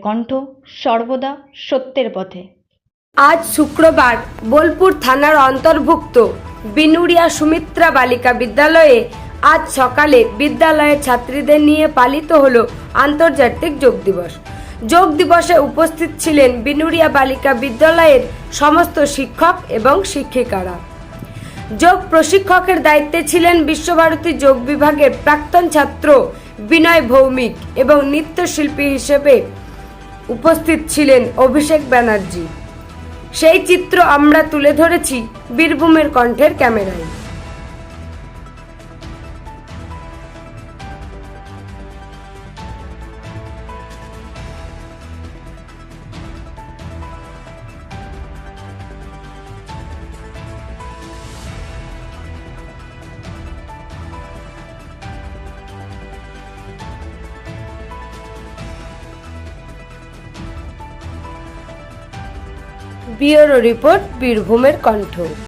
কণ্ঠ সর্বদা সত্যের পথে। আজ শুক্রবার বোলপুর থানার অন্তর্ভুক্ত বিনুরিয়া সুমিত্রা বালিকা বিদ্যালয়ে আজ সকালে বিদ্যালয়ের ছাত্রীদের নিয়ে পালিত হলো আন্তর্জাতিক যোগ দিবস। যোগ দিবসে উপস্থিত ছিলেন বিনুরিয়া বালিকা বিদ্যালয়ের সমস্ত শিক্ষক এবং শিক্ষিকারা। যোগ প্রশিক্ষকের দায়িত্বে ছিলেন বিশ্বভারতী যোগ বিভাগের প্রাক্তন ছাত্র বিনয় ভৌমিক এবং নৃত্যশিল্পী হিসেবে উপস্থিত ছিলেন অভিষেক ব্যানার্জি। সেই চিত্র আমরা তুলে ধরেছি বীরভূমের কণ্ঠের ক্যামেরায়। ব্যুরো রিপোর্ট, বীরভূমের কণ্ঠ।